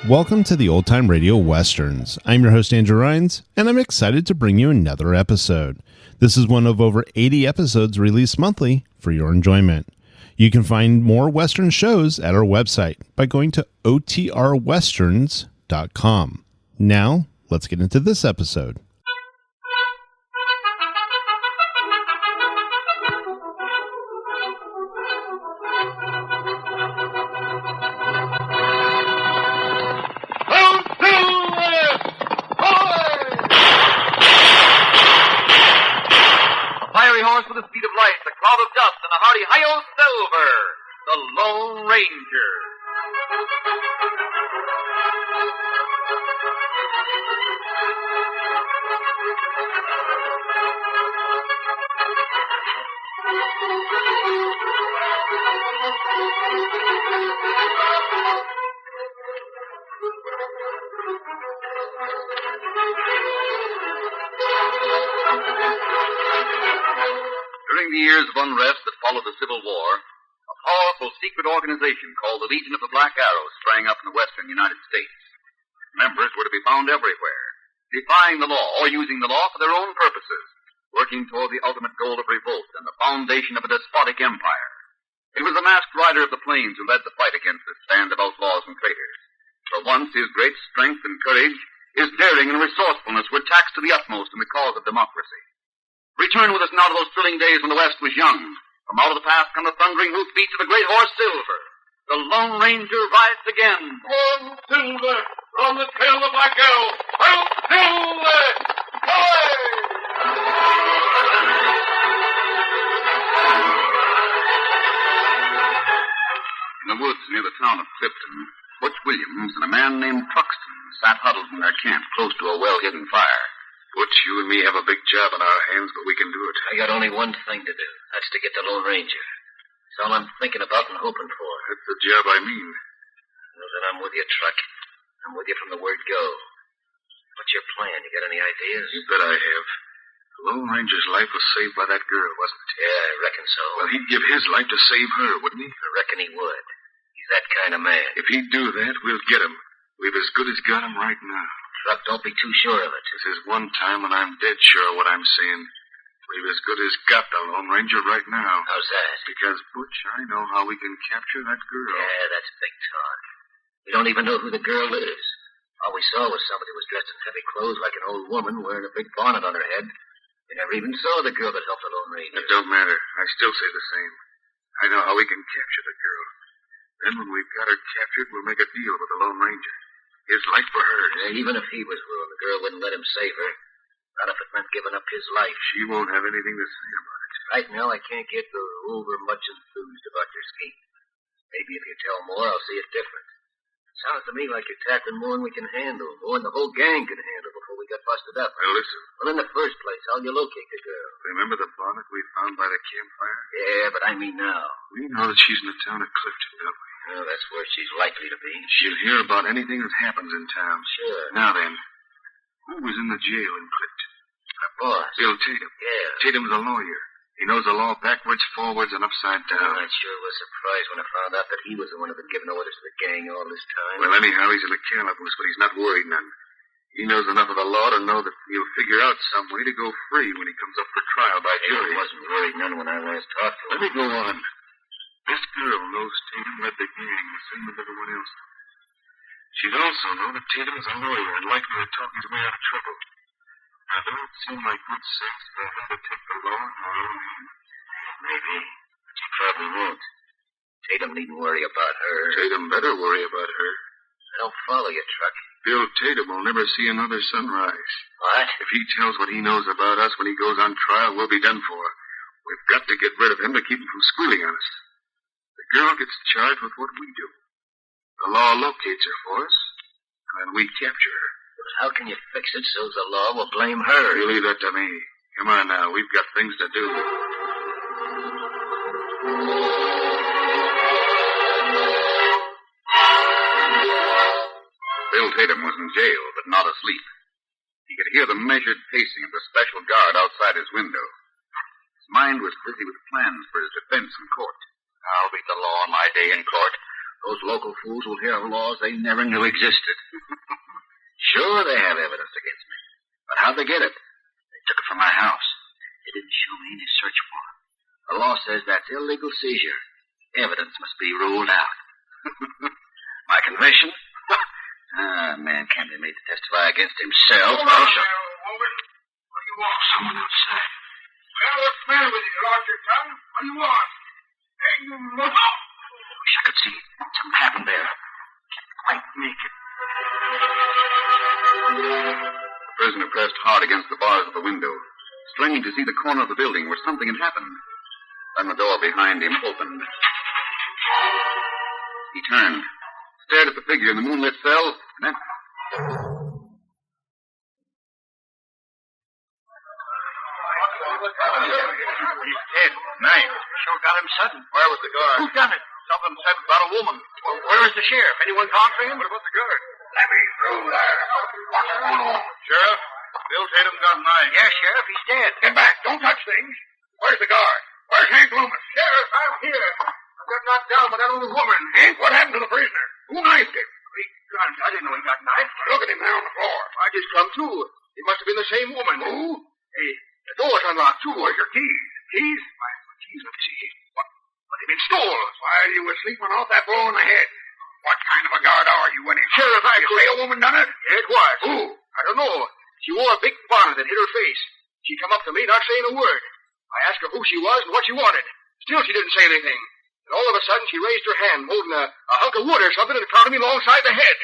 Welcome to the Old Time Radio Westerns. I'm your host, Andrew Rhynes, and I'm excited to bring you another episode. This is one of over 80 episodes released monthly for your enjoyment. You can find more Western shows at our website by going to OTRwesterns.com. Now, let's get into this episode. With the speed of light, the cloud of dust, and a hearty hi-yo silver, the Lone Ranger. During the years of unrest that followed the Civil War, a powerful secret organization called the Legion of the Black Arrow sprang up in the western United States. Members were to be found everywhere, defying the law or using the law for their own purposes, working toward the ultimate goal of revolt and the foundation of a despotic empire. It was the masked rider of the plains who led the fight against this band of outlaws and traitors. For once, his great strength and courage, his daring and resourcefulness were taxed to the utmost in the cause of democracy. Return with us now to those thrilling days when the West was young. From out of the past come the thundering hoofbeats of the great horse Silver. The Lone Ranger rides again. On Silver, from the tail of the Black Arrow. On Silver! Away! In the woods near the town of Clifton, Butch Williams and a man named Truxton sat huddled in their camp close to a well-hidden fire. Butch, you and me have a big job on our hands, but we can do it. I got only one thing to do. That's to get the Lone Ranger. That's all I'm thinking about and hoping for. That's the job I mean. Well, then I'm with you, Truck. I'm with you from the word go. What's your plan? You got any ideas? You bet I have. The Lone Ranger's life was saved by that girl, wasn't it? Yeah, I reckon so. Well, he'd give his life to save her, wouldn't he? I reckon he would. He's that kind of man. If he'd do that, we'll get him. We've as good as got him right now. Truck, don't be too sure of it. This is one time when I'm dead sure of what I'm saying. We've as good as got the Lone Ranger right now. How's that? Because, Butch, I know how we can capture that girl. Yeah, that's big talk. We don't even know who the girl is. All we saw was somebody who was dressed in heavy clothes like an old woman wearing a big bonnet on her head. We never even saw the girl that helped the Lone Ranger. It don't matter. I still say the same. I know how we can capture the girl. Then when we've got her captured, we'll make a deal with the Lone Ranger. His life for hers. Yeah, even if he was willing, the girl wouldn't let him save her. Not if it meant giving up his life. She won't have anything to say about it. Right now, I can't get over much enthused about your scheme. Maybe if you tell more, I'll see it different. Sounds to me like you're tackling more than we can handle, more than the whole gang can handle before we get busted up. Well, listen. Well, in the first place, how'll you locate the girl? Remember the bonnet we found by the campfire? Yeah, but I mean now. We know that she's in the town of Clifton, don't we? Well, that's where she's likely to be. She'll hear about anything that happens in town. Sure. Now then, who was in the jail in Clifton? Our boss. Bill Tatum. Yeah. Tatum's a lawyer. He knows the law backwards, forwards, and upside down. I sure was surprised when I found out that he was the one who'd been giving orders to the gang all this time. Well, anyhow, he's in the calaboose, but he's not worried none. He knows enough of the law to know that he'll figure out some way to go free when he comes up for trial by jury. He wasn't worried none when I last talked to him. Let me go on. This girl knows Tatum led the gang the same as everyone else. She'd also know that Tatum is a lawyer and likely to talk his way out of trouble. Now, don't it seem like good sense for him to take the law in our own hands? Maybe, but she probably won't. Tatum needn't worry about her. Tatum better worry about her. I don't follow you, Truck. Bill Tatum will never see another sunrise. What? If he tells what he knows about us when he goes on trial, we'll be done for. We've got to get rid of him to keep him from squealing on us. The girl gets charged with what we do. The law locates her for us, and we capture her. But how can you fix it so the law will blame her? You leave that to me. Come on now, we've got things to do. Bill Tatum was in jail, but not asleep. He could hear the measured pacing of the special guard outside his window. His mind was busy with plans for his defense in court. I'll beat the law on my day in court. Those local fools will hear of laws they never knew existed. Sure, they have evidence against me. But how'd they get it? They took it from my house. They didn't show me any search warrant. The law says that's illegal seizure. Evidence must be ruled out. My confession? A man can't be made to testify against himself. Hold on there, woman. What do you want? Someone outside. Well, what's the matter with you? You lost your tongue? What do you want? Hey, you look out. Wish I could see something happened there. Quite naked. The prisoner pressed hard against the bars of the window, straining to see the corner of the building where something had happened. Then the door behind him opened. He turned, stared at the figure in the moonlit cell, and then... He's dead. Knife. Sure got him sudden. Where was the guard? Who done it? Something said about a woman. Well, where is the sheriff? Anyone gone for him? What about the guard? Let me through there. What's going on? Sheriff, Bill Tatum got knife. Yes, Sheriff, he's dead. Get back. Don't touch things. Where's the guard? Where's Hank Loomis? Sheriff, I'm here. I got knocked down by that old woman. Hank, what happened to the prisoner? Who knifed him? Great guns. I didn't know he got knifed. Look at him there on the floor. I just come to. It must have been the same woman. Who? Hey, the door's unlocked, too. Where's your keys? Keys? My keys, let me see. What? They've been stolen. While you were sleeping off that blow in the head. What kind of a guard are you anyway? Sheriff, you say a woman done it? Yeah, it was. Who? I don't know. She wore a big bonnet that hid her face. She come up to me, not saying a word. I asked her who she was and what she wanted. Still, she didn't say anything. And all of a sudden, she raised her hand, holding a hunk of wood or something, and prodded me alongside the head.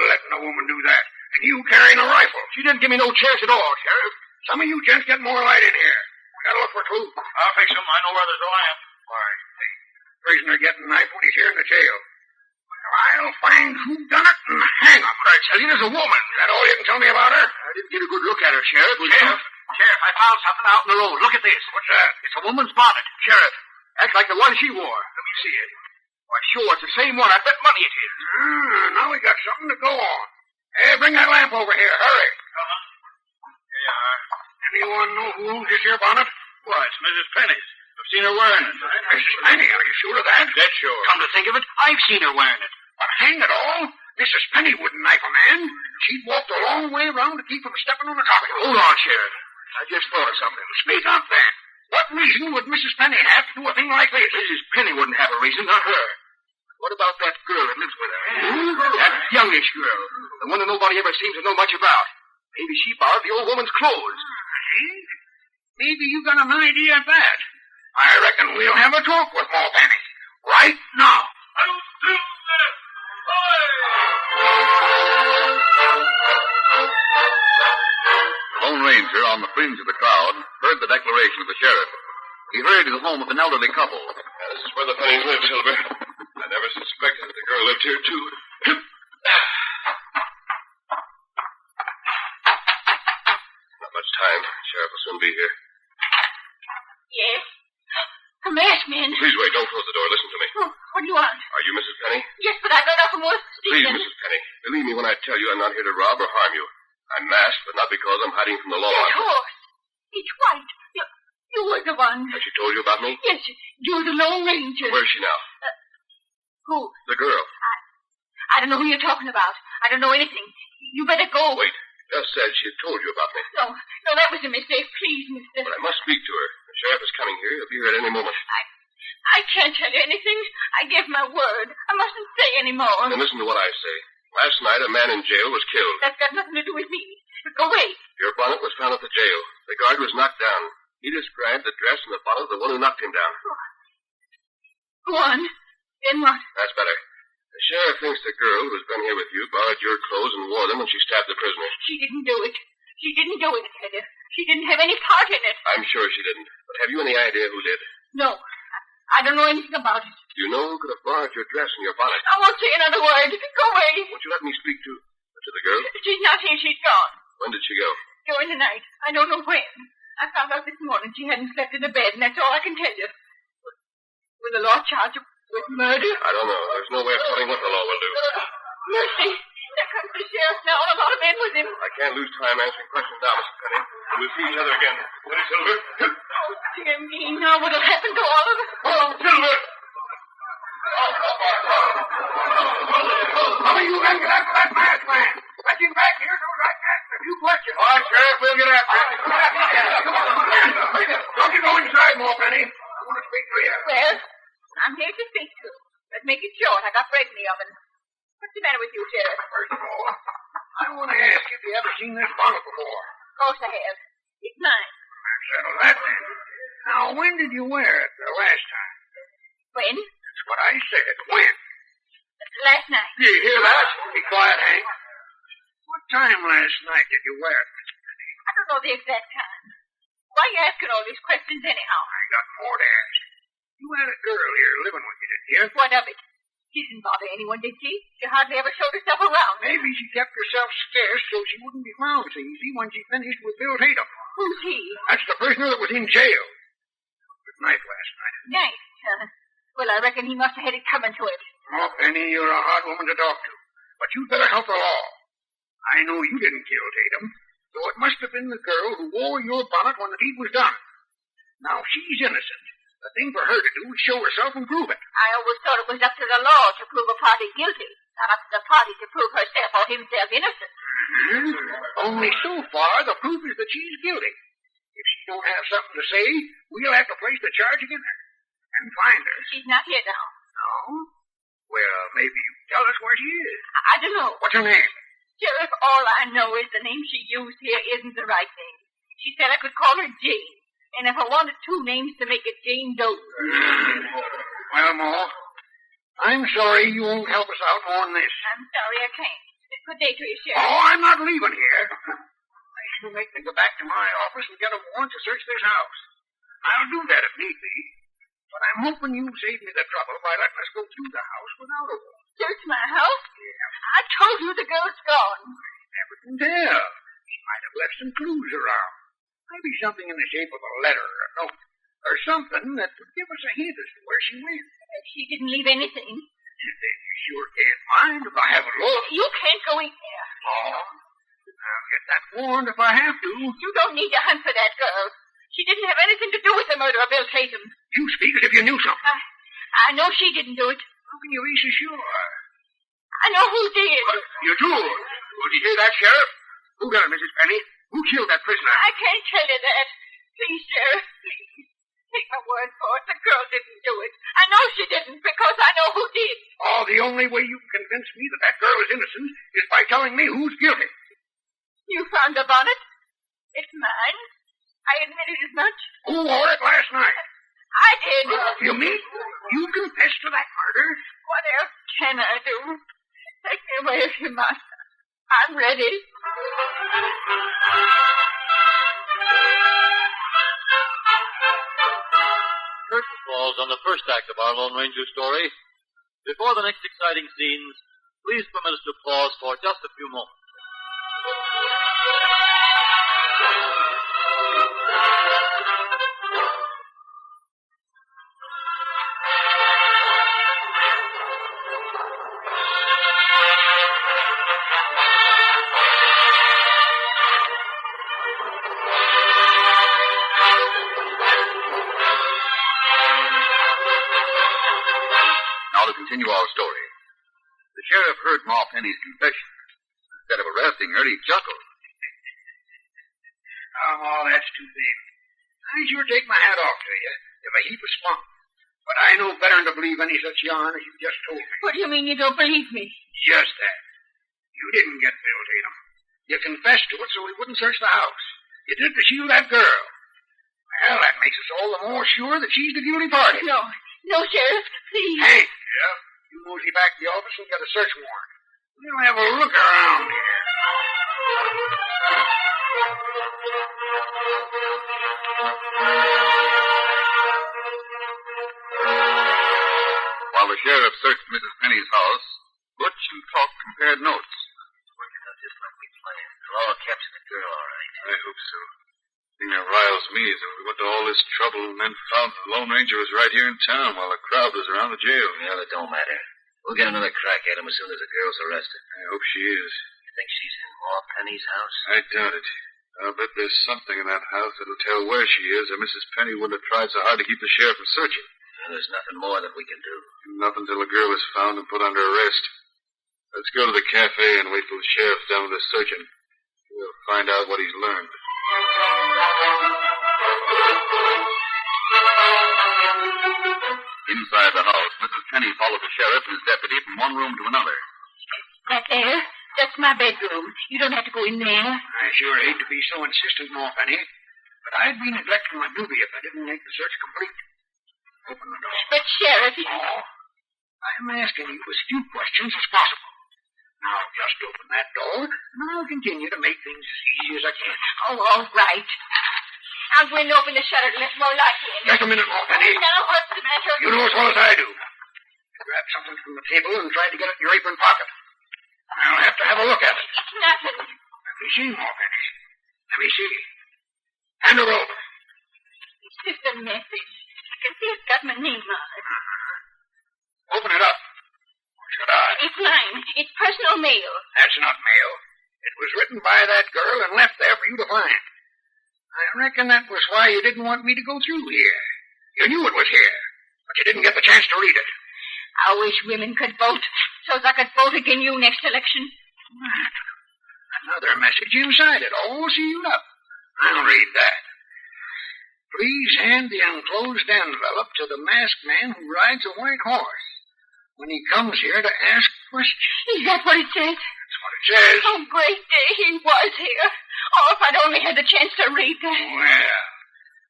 Letting a woman do that. And you carrying a rifle. She didn't give me no chance at all, Sheriff. Some of you gents get more light in here. We gotta look for clues. I'll fix them. I know where there's a lamp. Why, the prisoner getting knifed when he's here in the jail. I'll find who done it and hang him. I tell you, there's a woman. Is that all you can tell me about her? I didn't get a good look at her, Sheriff. Sheriff, I found something out in the road. Look at this. What's that? It's a woman's bonnet. Sheriff, that's like the one she wore. Let me see it. Why, sure, it's the same one. I bet money it is. Now we got something to go on. Hey, bring that lamp over here. Hurry. Here you are. Anyone know who owns this here bonnet? Why, it's Mrs. Penny's. I've seen her wearing it. Mrs. Penny, are you sure of that? Dead sure. Come to think of it, I've seen her wearing it. But hang it all, Mrs. Penny wouldn't knife a man. She'd walked a long way around to keep from stepping on the top of you. Hold on, Sheriff. I just thought of something. Speak up, then. What reason would Mrs. Penny have to do a thing like this? Mrs. Penny wouldn't have a reason, not her. What about that girl that lives with her? That youngish girl. The one that nobody ever seems to know much about. Maybe she borrowed the old woman's clothes. Maybe you got an idea of that. I reckon we'll have a talk with Paul Penny. Right now. The Lone Ranger, on the fringe of the crowd, heard the declaration of the sheriff. He hurried to the home of an elderly couple. This is where the Pennies live, Silver. I never suspected that the girl lived here, too. Not much time. Sheriff will soon be here. Yes? A masked man. Please wait. Don't close the door. Listen to me. Oh, what do you want? Are you Mrs. Penny? Yes, but I got nothing more to Please, than... Mrs. Penny. Believe me when I tell you I'm not here to rob or harm you. I'm masked, but not because I'm hiding from the law. That horse. It's white. You were the one. Has she told you about me? Yes, you're the Lone Ranger. Where is she now? Who? The girl. I don't know who you're talking about. I don't know anything. You better go. Wait. Just said she had told you about me. No, that was a mistake. Please, mister. But I must speak to her. The sheriff is coming here. He'll be here at any moment. I can't tell you anything. I gave my word. I mustn't say any more. Then listen to what I say. Last night, a man in jail was killed. That's got nothing to do with me. Go away. Your bonnet was found at the jail. The guard was knocked down. He described the dress and the bonnet of the one who knocked him down. Go on. Then what? That's better. The sheriff thinks the girl who's been here with you borrowed your clothes and wore them when she stabbed the prisoner. She didn't do it. She didn't do it, Teddy. She didn't have any part in it. I'm sure she didn't. But have you any idea who did? No. I don't know anything about it. Do you know who could have borrowed your dress and your bonnet? I won't say another word. Go away. Won't you let me speak to the girl? She's not here. She's gone. When did she go? During the night. I don't know when. I found out this morning she hadn't slept in the bed, and that's all I can tell you. Will the law charge her with murder? I don't know. There's no way of telling what the law will do. Mercy. comes the sheriff now and a lot of men with him. I can't lose time answering questions now, Mrs. Penny. We'll see each other again. Ready, Silver? Oh, dear me, now what'll happen to all of us? Oh, Silver! How are you going to get after that masked man? Let him back here so I can ask him a few questions. All right, Sheriff, we'll get after him. Don't you go inside more, Penny. I want to speak to you. Well, I'm here to speak to. But make it short. I got bread in the oven. What's the matter with you, Sheriff? First of all, I want to ask you if you ever seen this bonnet before. Of course I have. It's mine. Settle that then. Now, when did you wear it the last time? When? That's what I said. When? Last night. Do you hear that? Be quiet, Hank. What time last night did you wear it, Miss Penny? I don't know the exact time. Why are you asking all these questions anyhow? I got more to ask. You had a girl here living with you, didn't you? What of it? She didn't bother anyone, did she? She hardly ever showed herself around. Maybe she kept herself scarce so she wouldn't be found so easy when she finished with Bill Tatum. Who's he? That's the prisoner that was in jail. Good night last night. Nice. Well, I reckon he must have had it coming to him. Oh, Penny, you're a hard woman to talk to. But you'd better help the law. I know you didn't kill Tatum, so it must have been the girl who wore your bonnet when the deed was done. Now, she's innocent. The thing for her to do is show herself and prove it. I always thought it was up to the law to prove a party guilty, not up to the party to prove herself or himself innocent. Only so far, the proof is that she's guilty. If she don't have something to say, we'll have to place the charge against her and find her. She's not here now. No? Well, maybe you can tell us where she is. I don't know. What's her name? Sheriff, all I know is the name she used here isn't the right name. She said I could call her Jane. And if I wanted two names to make it Jane Doe. Well, Ma, I'm sorry you won't help us out more than this. I'm sorry I can't. Good day to you, Sheriff. Oh, I'm not leaving here. They should make me go back to my office and get a warrant to search this house. I'll do that if need be. But I'm hoping you'll save me the trouble by letting us go through the house without a warrant. Search my house? Yeah. I told you the girl's gone. I never can tell. She might have left some clues around. Maybe something in the shape of a letter or a note. Or something that would give us a hint as to where she went. If she didn't leave anything. Then you sure can't mind if I have a look. You can't go in there. Oh, I'll get that warrant if I have to. You don't need to hunt for that girl. She didn't have anything to do with the murder of Bill Tatum. You speak as if you knew something. I know she didn't do it. How can you be so sure? I know who did. You do? Did you hear that, Sheriff? Who done it, Mrs. Penny? Who killed that prisoner? I can't tell you that. Please, Sheriff, please. Take my word for it. The girl didn't do it. I know she didn't because I know who did. Oh, the only way you can convince me that that girl is innocent is by telling me who's guilty. You found the bonnet? It's mine. I admitted as much. Who wore it last night? I did. You mean you confessed to that murder? What else can I do? Take me away if you must. I'm ready. Curtain falls on the first act of our Lone Ranger story. Before the next exciting scenes, please permit us to pause for just a few moments. Now to continue our story. The sheriff heard Ma Penny's confession. Instead of arresting her, he chuckled. Oh, Ma, that's too big. I sure take my hat off to you. You've a heap of spunk. But I know better than to believe any such yarn as you just told me. What do you mean you don't believe me? Just that. You didn't get Bill Tatum. You confessed to it so we wouldn't search the house. You did it to shield that girl. Well, that makes us all the more sure that she's the guilty party. No, Sheriff, please. Hey, yeah, you mosey back to the office and get a search warrant. We'll have a look around here. While the sheriff searched Mrs. Penny's house, Butch and Talk compared notes. Working out just like we planned. The law captured the girl, all right. I hope so. Thing that riles me is that we went to all this trouble and then found the Lone Ranger was right here in town while the crowd was around the jail. Yeah, it don't matter. We'll get another crack at him as soon as the girl's arrested. I hope she is. You think she's in Ma Penny's house? I doubt it. I'll bet there's something in that house that'll tell where she is, or Mrs. Penny wouldn't have tried so hard to keep the sheriff from searching. And there's nothing more that we can do. Nothing till the girl is found and put under arrest. Let's go to the cafe and wait till the sheriff's done with his searching. We'll find out what he's learned. Inside the house, Mrs. Penny followed the sheriff and his deputy from one room to another. That there? That's my bedroom. You don't have to go in there. I sure hate to be so insistent, Ma Penny, but I'd be neglecting my duty if I didn't make the search complete. Open the door. But, Sheriff, Oh, I'm asking you as few questions as possible. Now, just open that door, and I'll continue to make things as easy as I can. Oh, all right. I'll go in and open the shutter to let more light in. Just a minute, Ma Penny. Now, what's the matter? You know as well as I do. You grabbed something from the table and tried to get it in your apron pocket. I'll have to have a look at it. It's nothing. Let me see, Ma Penny. Let me see. Hand her over. It's just a message. I can see it's got my name on it. Open it up. Or should I? It's mine. It's personal mail. That's not mail. It was written by that girl and left there for you to find. I reckon that was why you didn't want me to go through here. You knew it was here, but you didn't get the chance to read it. I wish women could vote, so I could vote again you next election. Another message inside it, all sealed up. I'll read that. Please hand the enclosed envelope to the masked man who rides a white horse when he comes here to ask questions. Is that what it says? That's what it says. Oh, great day, he was here. Oh, if I'd only had the chance to read that. Well,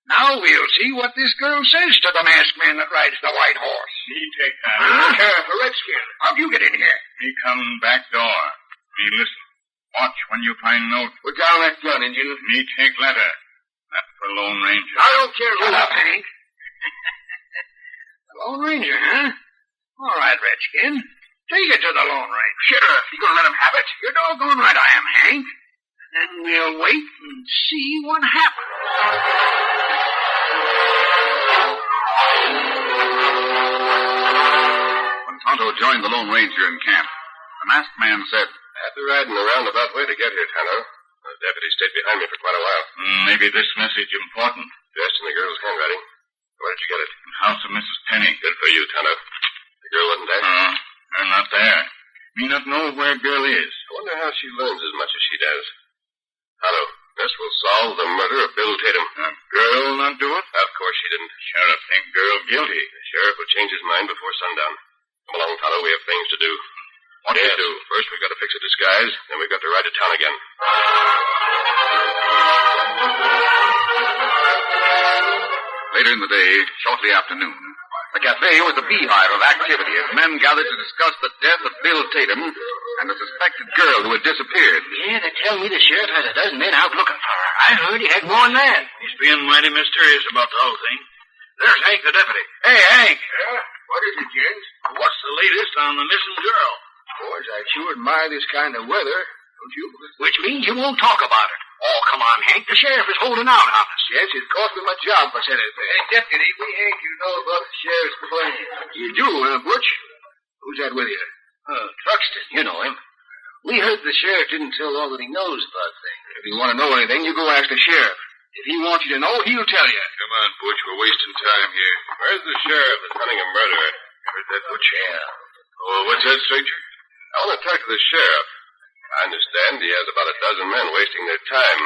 now we'll see what this girl says to the masked man that rides the white horse. Me take that. Huh? Sheriff, a redskin. How'd you get in here? Me come back door. Me listen. Watch when you find note. Put down that gun, Injun. Me take letter. That's for Lone Ranger. I don't care who. Shut up, Hank. The Lone Ranger, huh? All right, Redskin. Take it to the Lone Ranger. Sheriff, you gonna let him have it? You're doggone right I am, Hank. Then we'll wait and see what happens. When Tonto joined the Lone Ranger in camp, the masked man said, I had to ride in a roundabout way to get here, Tonto. The deputy stayed behind me for quite a while. Maybe this message important. Dressed in the girl's handwriting. Where did you get it? In the house of Mrs. Penny. Good for you, Tonto. The girl wasn't there? They're not there. Me not know where girl is. I wonder how she learns as much as she does. Tonto, this will solve the murder of Bill Tatum. Girl not do it? Of course she didn't. Sheriff think girl guilty. The sheriff will change his mind before sundown. Come along, Tonto. We have things to do. What do you do? First, we've got to fix a disguise. Then we've got to ride to town again. Later in the day, shortly after noon, the cafe was a beehive of activity as men gathered to discuss the death of Bill Tatum and the suspected girl who had disappeared. Yeah, they tell me the sheriff has a dozen men out looking for her. I heard he had more than that. He's being mighty mysterious about the whole thing. There's Hank, the deputy. Hey, Hank. Yeah? What is it, James? What's the latest on the missing girl? Boys, I sure admire this kind of weather, don't you? Which means you won't talk about it. Oh, come on, Hank. The sheriff is holding out on us. Yes, it cost me my job for anything. Hey, deputy, we ain't you know about the sheriff's plan. You do, huh, Butch? Who's that with you? Truxton, you know him. We heard the sheriff didn't tell all that he knows about things. If you want to know anything, you go ask the sheriff. If he wants you to know, he'll tell you. Come on, Butch. We're wasting time here. Where's the sheriff that's hunting a murderer? Heard that, Butch? Yeah. Oh, what's that, stranger? I want to talk to the sheriff. I understand he has about a dozen men wasting their time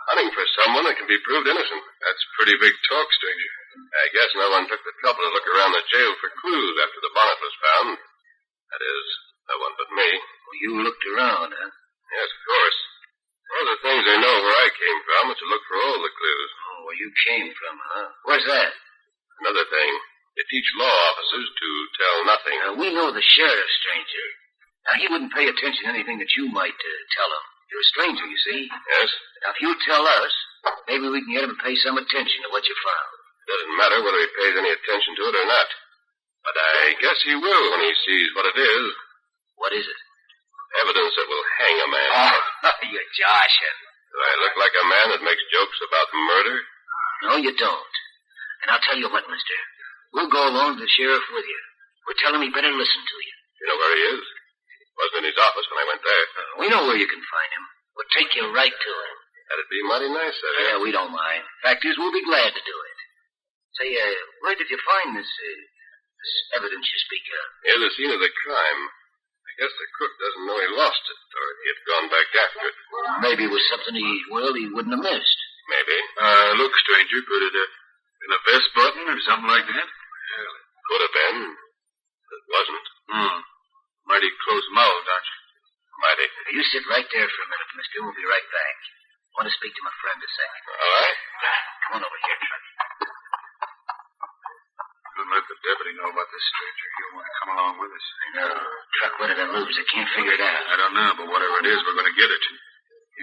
hunting for someone that can be proved innocent. That's pretty big talk, stranger. I guess no one took the trouble to look around the jail for clues after the bonnet was found. That is, no one but me. Well, you looked around, huh? Yes, of course. One of the things I know where I came from is to look for all the clues. Oh, where you came from, huh? Where's that? Another thing, they teach law officers to tell nothing. We know the sheriff, stranger. Now, he wouldn't pay attention to anything that you might tell him. You're a stranger, you see. Yes? Now, if you tell us, maybe we can get him to pay some attention to what you found. It doesn't matter whether he pays any attention to it or not. But I guess he will when he sees what it is. What is it? Evidence that will hang a man. Oh, you're joshing. Do I look like a man that makes jokes about murder? No, you don't. And I'll tell you what, mister. We'll go along to the sheriff with you. We'll tell him he better listen to you. You know where he is? Wasn't in his office when I went there. We know where you can find him. We'll take you right to him. That'd be mighty nice of you. Yeah, we don't mind. Fact is, we'll be glad to do it. Say, where did you find this evidence you speak of? Near the scene of the crime. I guess the crook doesn't know he lost it, or he'd gone back after it. Maybe it was something he wouldn't have missed. Maybe. Look, stranger, could it have been a vest button or something like that? Well, it could have been. It wasn't. Mighty close-mouthed, aren't you? Mighty. You sit right there for a minute, mister. We'll be right back. I want to speak to my friend a second. All right. Come on over here, Truck. Don't let the deputy know about this stranger. He'll want to come along with us. No, Truck, what did I lose? I can't figure it out. I don't know, but whatever it is, we're going to get it.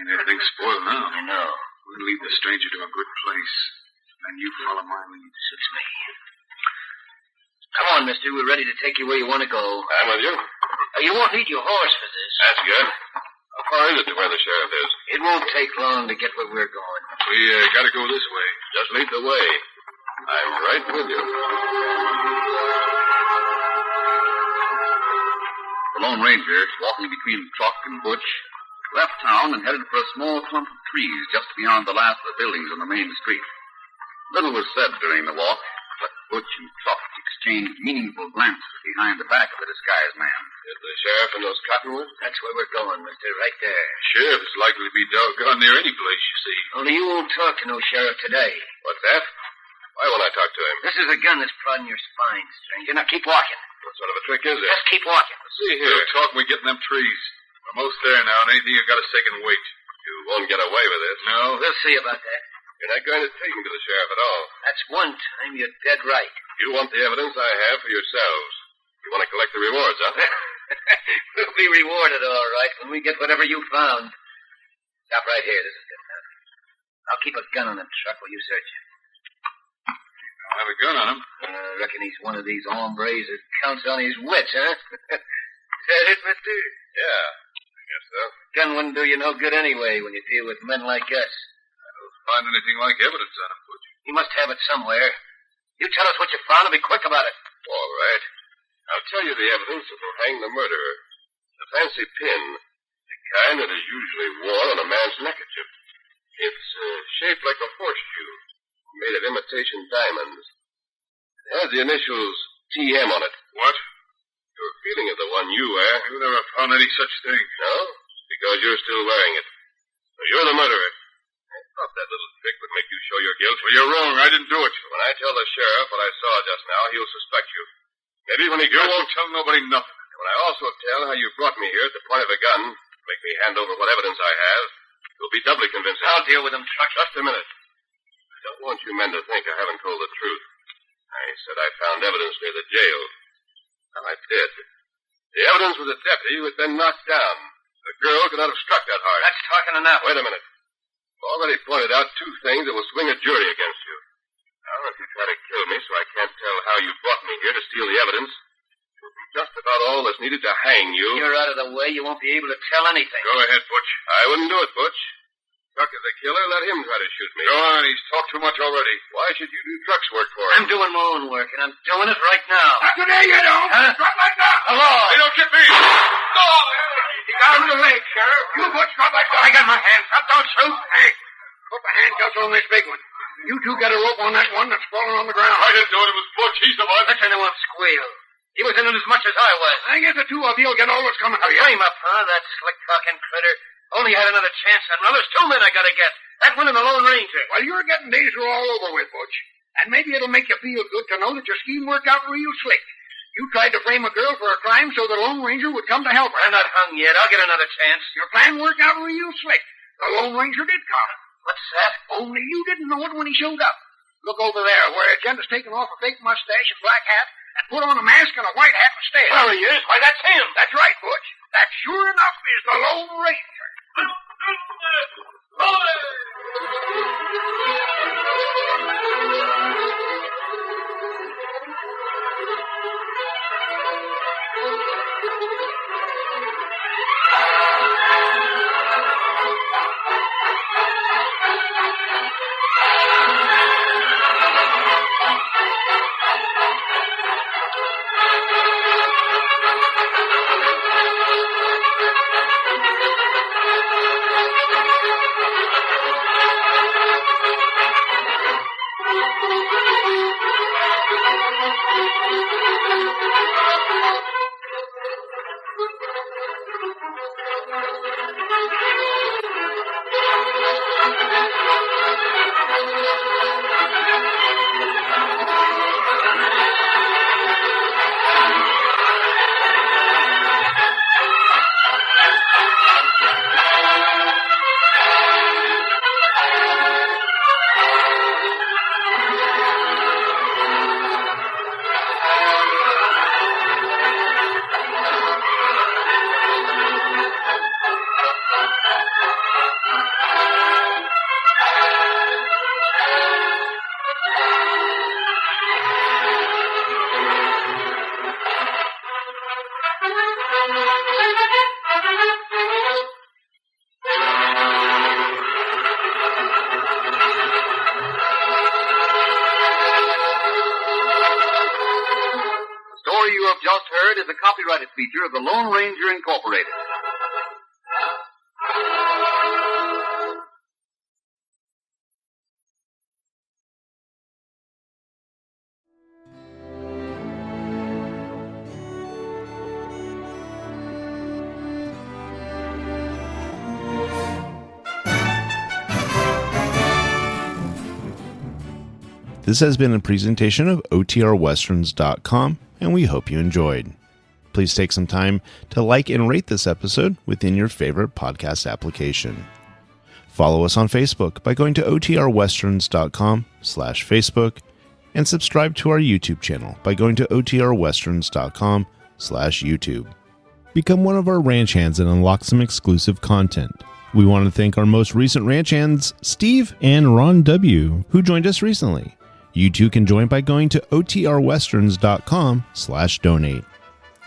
Ain't everything spoiled now. I know. We'll lead the stranger to a good place, and you follow my lead. Suits me. Come on, mister. We're ready to take you where you want to go. I'm with you. You won't need your horse for this. That's good. How far is it to where the sheriff is? It won't take long to get where we're going. We got to go this way. Just lead the way. I'm right with you. The Lone Ranger, walking between Truck and Butch, left town and headed for a small clump of trees just beyond the last of the buildings on the main street. Little was said during the walk, but Butch and Truck exchanged meaningful glances behind the back of the disguised man. Is the sheriff in those cottonwoods? That's where we're going, mister. Right there. Sheriff's likely to be doggone near any place, you see. Only you won't talk to no sheriff today. What's that? Why won't I talk to him? This is a gun that's prodding your spine, stranger. Now keep walking. What sort of a trick is it? Just keep walking. See here. We'll talk when we get in them trees. We're most there now, and anything you've got to say can wait. You won't get away with this. No? We'll see about that. You're not going to take him to the sheriff at all. That's one time you're dead right. You want the evidence I have for yourselves. You want to collect the rewards, huh? We'll be rewarded, all right, when we get whatever you found. Stop right here. This is good enough. I'll keep a gun on the truck while you search it. I'll have a gun on him. I reckon he's one of these hombres that counts on his wits, huh? Is that it, mister? Yeah, I guess so. Gun wouldn't do you no good anyway when you deal with men like us. I don't find anything like evidence on him, Butch. He must have it somewhere. You tell us what you found and be quick about it. All right. I'll tell you the evidence that will hang the murderer. The fancy pin, the kind that is usually worn on a man's neckerchief. It's shaped like a horseshoe, made of imitation diamonds. It has the initials TM on it. What? You're feeling of the one you wear. You never found any such thing. No? Because you're still wearing it. So you're the murderer. I thought that little trick would make you show your guilt. Well, you're wrong. I didn't do it. When I tell the sheriff what I saw just now, he'll suspect you. Maybe when he You goes... won't tell nobody nothing. When I also tell how you brought me here at the point of a gun, make me hand over what evidence I have, you'll be doubly convincing. I'll deal with him, Truck. Just a minute. I don't want you men to think I haven't told the truth. I said I found evidence near the jail. And I did. The evidence was a deputy who had been knocked down. The girl could not have struck that hard. That's talking enough. Wait a minute. I've already pointed out two things that will swing a jury against you. Now, if you try to kill me so I can't tell how you brought me here to steal the evidence, it'll be just about all that's needed to hang you. You're out of the way. You won't be able to tell anything. Go ahead, Butch. I wouldn't do it, Butch. Truck is the killer. Let him try to shoot me. Go on. He's talked too much already. Why should you do Truck's work for him? I'm doing my own work, and I'm doing it right now. Not today, you don't. Huh? Drop like that. Hello. They don't get me. No. He got him in the leg, Sheriff. You Butch, drop like that. I got my hands up. Don't shoot. Hey, put the handcuffs on this big one. You two get a rope on that one that's falling on the ground. I didn't do it. It was Butch. He's the one. Listen to him squeal. He was in it as much as I was. I guess the two of you'll get all that's coming to you. Frame up, huh? That slick-talking critter. Only had another chance than well, there's two men I gotta get. That one and the Lone Ranger. Well, you're getting days are all over with, Butch. And maybe it'll make you feel good to know that your scheme worked out real slick. You tried to frame a girl for a crime so the Lone Ranger would come to help her. I'm not hung yet. I'll get another chance. Your plan worked out real slick. The Lone Ranger did caught her. What's that? Only you didn't know it when he showed up. Look over there, where Agenda's taken off a fake mustache and black hat and put on a mask and a white hat instead. There he is. Why, that's him. That's right, Butch. That sure enough is the Lone Ranger. Just heard is a copyrighted feature of the Lone Ranger Incorporated. This has been a presentation of OTRWesterns.com, and we hope you enjoyed. Please take some time to like and rate this episode within your favorite podcast application. Follow us on Facebook by going to OTRWesterns.com/Facebook, and subscribe to our YouTube channel by going to OTRWesterns.com/YouTube. Become one of our ranch hands and unlock some exclusive content. We want to thank our most recent ranch hands, Steve and Ron W., who joined us recently. You too can join by going to OTRWesterns.com/donate.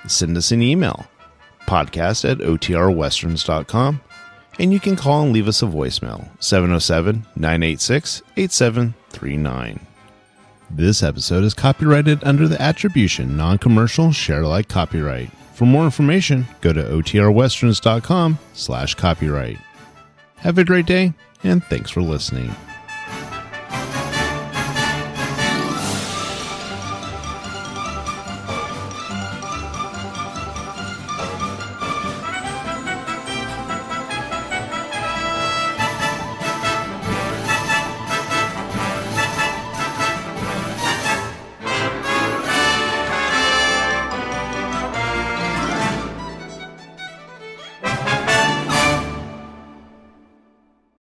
Send us an email, podcast@OTRWesterns.com, and you can call and leave us a voicemail, 707-986-8739. This episode is copyrighted under the attribution, non-commercial, share-alike copyright. For more information, go to OTRWesterns.com/copyright. Have a great day, and thanks for listening.